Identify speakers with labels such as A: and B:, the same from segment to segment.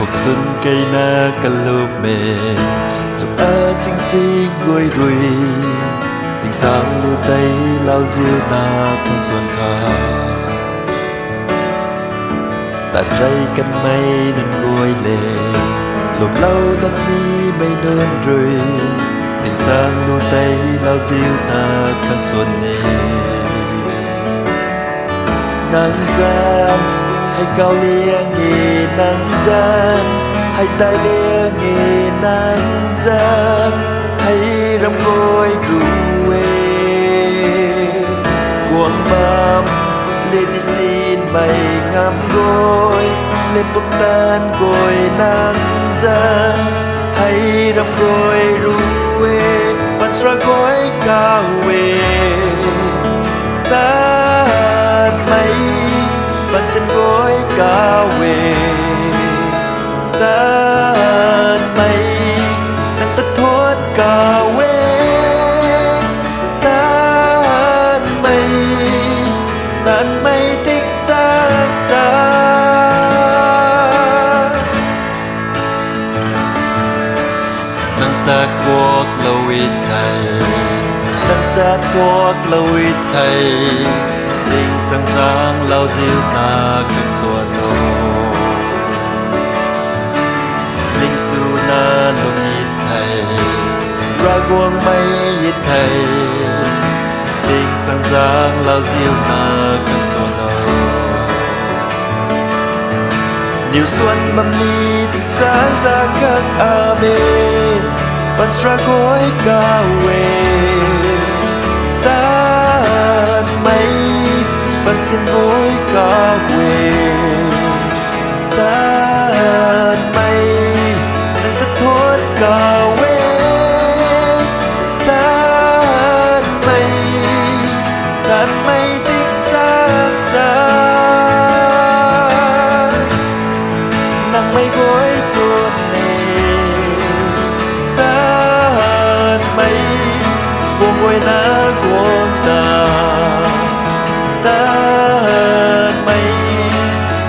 A: Cuộc xuân cây na cà lô mề chụp ở chính chính gối rùi tình sáng lưu tay lao diêu na khăn xuân khá ta trai cân mây nên gối lệ lùm lâu đất mi mây đơn rùi tình sáng lưu tay lao diêu na khăn xuân nề nắng gian hay cao lia nghề nắng gian hay tai lia nghề nắng gian hay râm gối ruê cuồng bám lê tí xin mày ngắm gối lê bông tan gối nắng gian hay râm gối ruê bạn ra gối cao về tan mây bạn xem gối cao về tan mây nắng tất thoát cao về tan mây tích sáng xa nắng ta cuốc lâu ít thầy nắng ta thuốc lâu ít thầy tình sáng sáng lao diêu ta cần xuân hồ linh su na lung ít thầy ra guông mây ít thầy tình sáng sáng lao diêu ta cần xuân hồ nhiều xuân mầm ni tình sáng ra các a bên bạn ra gối cao về tan mây bạn xin gối cao về tan mây nắng tất thoát cao về tan mây tích sáng xa nắng mây gối suốt nề tan mây buông gối ná cuồng ta tan mây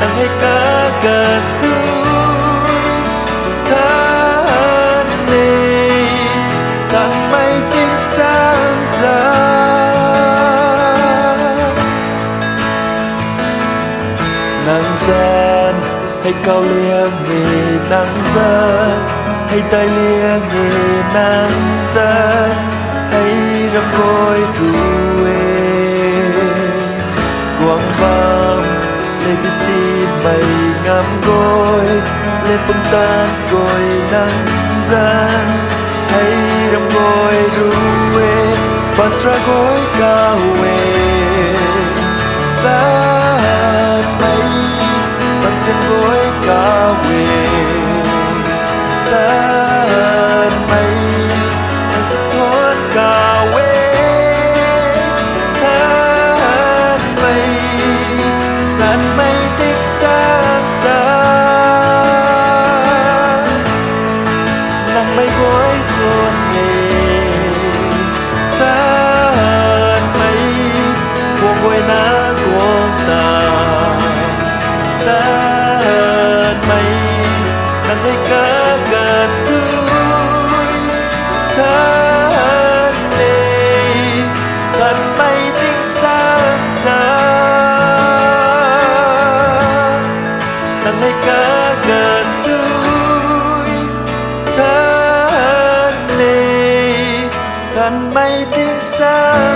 A: nắng hay cá gần túi tan mây tích sáng ra nắng gian hay cao lia nghề nắng gian hay tai lia nghề nắng gian hay râm gối ruê quang bám lên đi xin mây ngắm gối lên bông tan gối nắng gian hay râm gối ruê bạn ra gối cao về tan mây bạn xem gối cao về tan mây nắng tất thoát cao về tan mây tích sáng xa nắng mây gối xuân nề tan mây buông gối ná cuồng ta tan mây nắng hay cá gần túi tan mây tích sáng xa nắng hay cá gần túi tan mây tích sáng